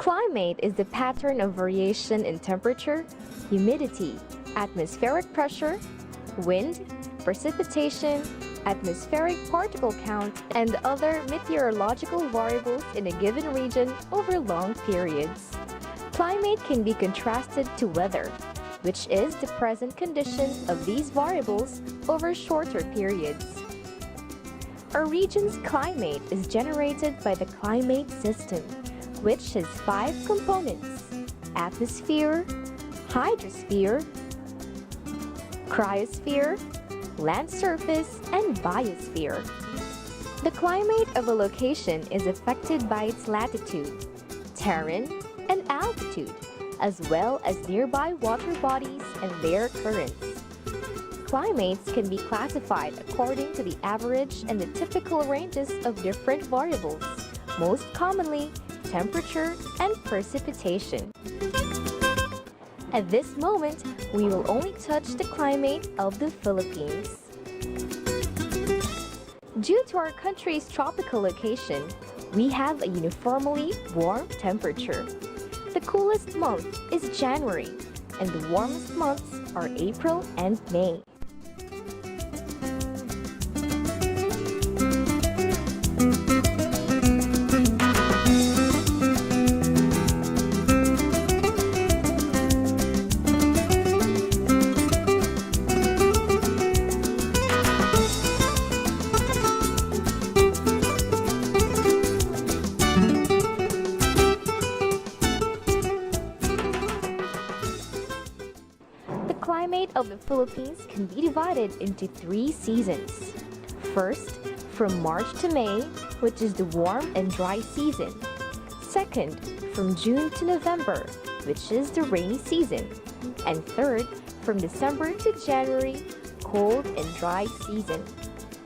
Climate is the pattern of variation in temperature, humidity, atmospheric pressure, wind, precipitation, atmospheric particle count, and other meteorological variables in a given region over long periods. Climate can be contrasted to weather, which is the present conditions of these variables over shorter periods. A region's climate is generated by the climate system, which has 5 components: atmosphere, hydrosphere, cryosphere, land surface, and biosphere. The climate of a location is affected by its latitude, terrain, and altitude, as well as nearby water bodies and their currents. Climates can be classified according to the average and the typical ranges of different variables, most commonly temperature and precipitation. At this moment, we will only touch the climate of the Philippines. Due to our country's tropical location, we have a uniformly warm temperature. The coolest month is January, and the warmest months are April and May. The climate of the Philippines can be divided into 3 seasons. First, from March to May, which is the warm and dry season. Second, from June to November, which is the rainy season. And third, from December to January, cold and dry season.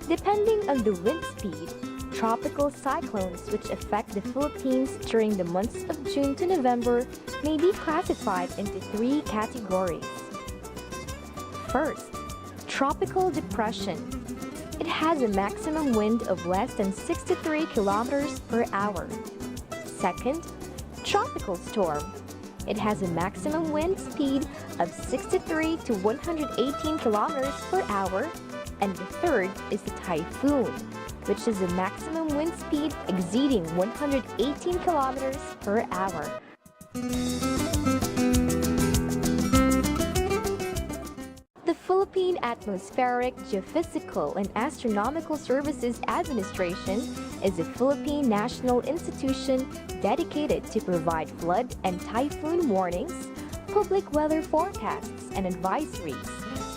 Depending on the wind speed, tropical cyclones which affect the Philippines during the months of June to November may be classified into 3 categories. First, tropical depression. It has a maximum wind of less than 63 kilometers per hour. Second, tropical storm. It has a maximum wind speed of 63 to 118 kilometers per hour. And the third is the typhoon, which is a maximum wind speed exceeding 118 kilometers per hour. The Philippine Atmospheric, Geophysical, and Astronomical Services Administration is a Philippine national institution dedicated to provide flood and typhoon warnings, public weather forecasts and advisories,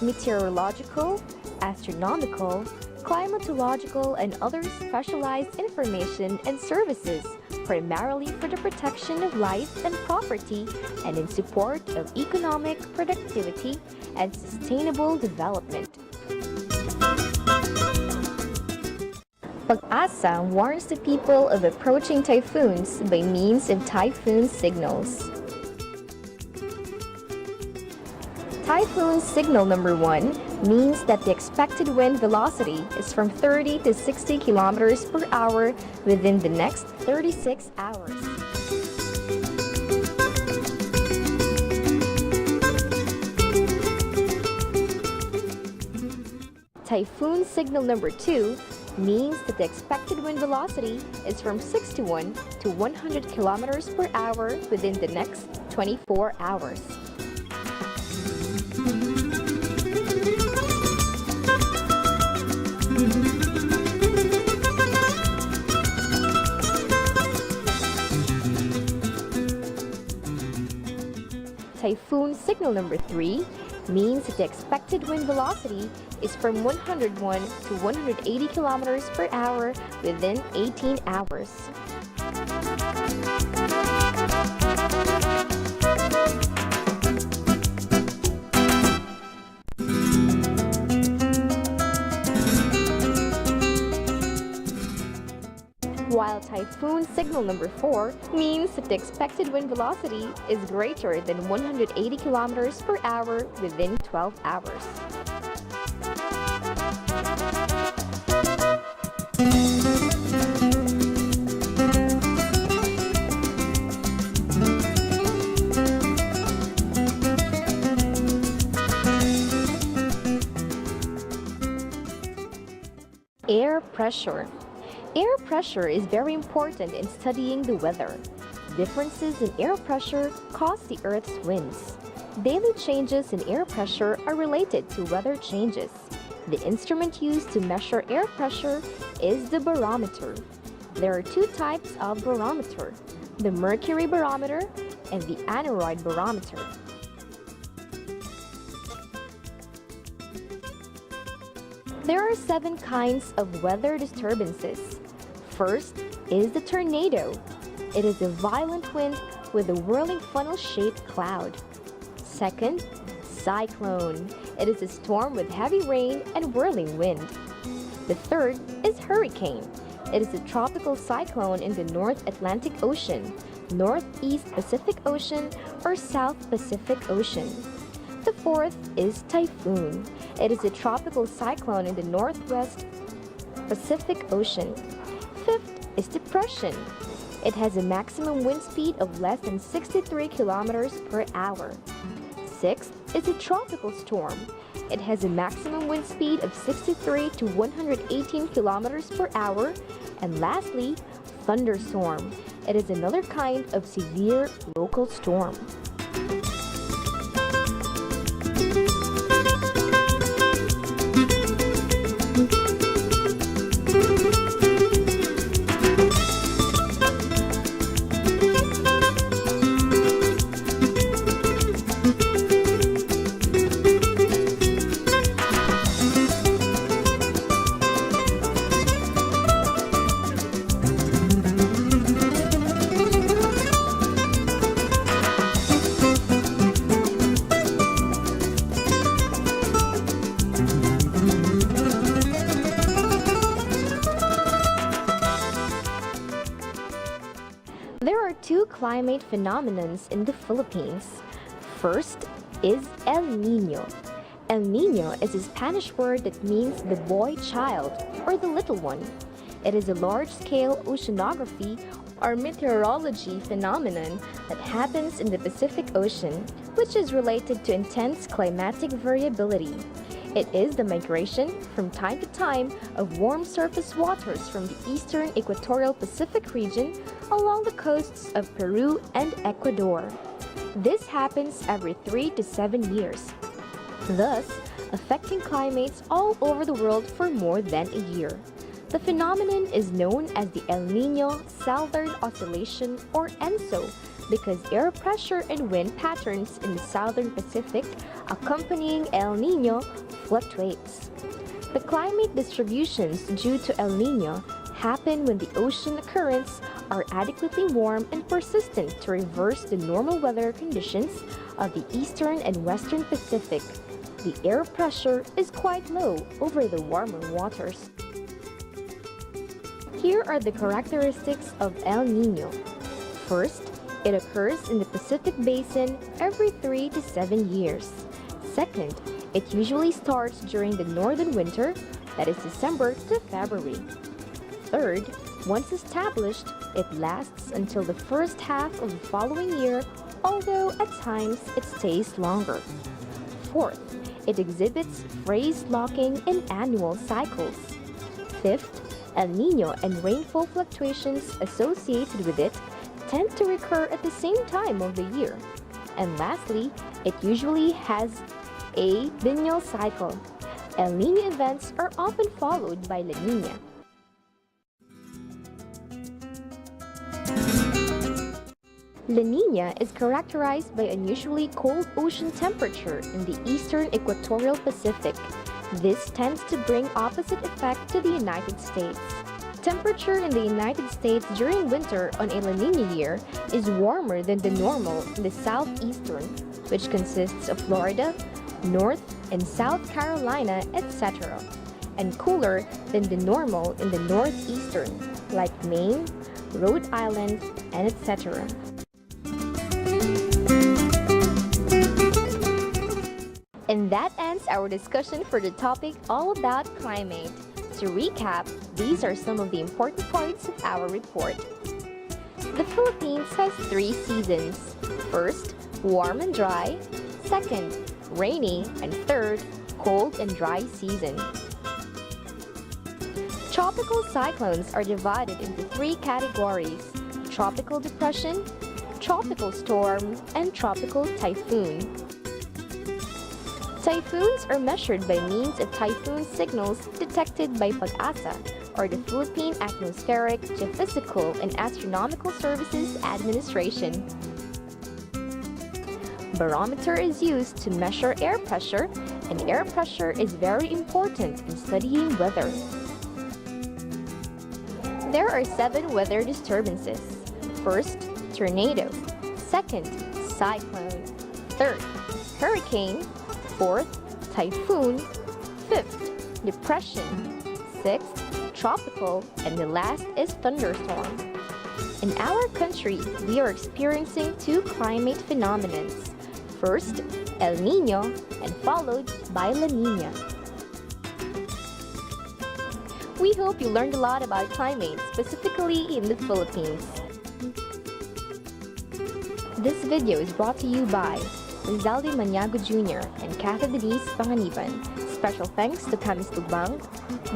meteorological, astronomical, climatological, and other specialized information and services, primarily for the protection of life and property and in support of economic productivity and sustainable development. Pag-asa warns the people of approaching typhoons by means of typhoon signals. Typhoon signal number 1 means that the expected wind velocity is from 30 to 60 kilometers per hour within the next 36 hours. Typhoon signal number 2 means that the expected wind velocity is from 61 to 100 kilometers per hour within the next 24 hours. Typhoon signal number 3 means that the expected wind velocity is from 101 to 180 kilometers per hour within 18 hours. While typhoon signal number 4 means that the expected wind velocity is greater than 180 kilometers per hour within 12 hours. Air pressure. Air pressure is very important in studying the weather. Differences in air pressure cause the Earth's winds. Daily changes in air pressure are related to weather changes. The instrument used to measure air pressure is the barometer. There are two types of barometer, the mercury barometer and the aneroid barometer. There are 7 kinds of weather disturbances. First is the tornado. It is a violent wind with a whirling funnel-shaped cloud. Second, cyclone. It is a storm with heavy rain and whirling wind. The third is hurricane. It is a tropical cyclone in the North Atlantic Ocean, Northeast Pacific Ocean, or South Pacific Ocean. The fourth is typhoon. It is a tropical cyclone in the Northwest Pacific Ocean. Fifth is depression. It has a maximum wind speed of less than 63 kilometers per hour. Sixth is a tropical storm. It has a maximum wind speed of 63 to 118 kilometers per hour. And lastly, thunderstorm. It is another kind of severe local storm. There are 2 climate phenomenons in the Philippines. First is El Niño. El Niño is a Spanish word that means the boy child or the little one. It is a large-scale oceanography or meteorology phenomenon that happens in the Pacific Ocean, which is related to intense climatic variability. It is the migration from time to time of warm surface waters from the eastern equatorial Pacific region along the coasts of Peru and Ecuador. This happens every 3 to 7 years, thus affecting climates all over the world for more than a year. The phenomenon is known as the El Niño Southern Oscillation, or ENSO, because air pressure and wind patterns in the southern Pacific accompanying El Niño fluctuates. The climate distributions due to El Niño happen when the ocean currents are adequately warm and persistent to reverse the normal weather conditions of the eastern and western Pacific. The air pressure is quite low over the warmer waters. Here are the characteristics of El Niño. First, it occurs in the Pacific Basin every 3 to 7 years. Second, it usually starts during the northern winter, that is December to February. Third, once established, it lasts until the first half of the following year, although at times it stays longer. Fourth, it exhibits phase locking in annual cycles. Fifth, El Niño and rainfall fluctuations associated with it tend to recur at the same time of the year. And lastly, it usually has a biennial cycle. El Niño events are often followed by La Niña. La Niña is characterized by unusually cold ocean temperature in the eastern equatorial Pacific. This tends to bring opposite effect to the United States. Temperature in the United States during winter on a La Niña year is warmer than the normal in the southeastern, which consists of Florida, North and South Carolina, etc., and cooler than the normal in the northeastern, like Maine, Rhode Island, and etc. And that ends our discussion for the topic all about climate. To recap, these are some of the important points of our report. The Philippines has 3 seasons. First, warm and dry. Second, rainy. And third, cold and dry season. Tropical cyclones are divided into three categories: tropical depression, tropical storm, and tropical typhoon. Typhoons are measured by means of typhoon signals detected by PAG-ASA, or the Philippine Atmospheric, Geophysical, and Astronomical Services Administration. Barometer is used to measure air pressure, and air pressure is very important in studying weather. There are 7 weather disturbances. First, tornado. Second, cyclone. Third, hurricane. Fourth, typhoon. Fifth, depression. Sixth, tropical. And the last is thunderstorm. In our country, we are experiencing 2 climate phenomena. First, El Niño, and followed by La Niña. We hope you learned a lot about climate, specifically in the Philippines. This video is brought to you by Rizaldi Maniago Jr. and Cathy Denise Panganiban. Special thanks to Camis Tugbang,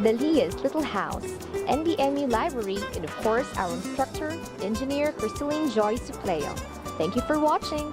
Delia's Little House, NBMU Library, and of course our instructor, Engineer Crystalline Joy Supleo. Thank you for watching!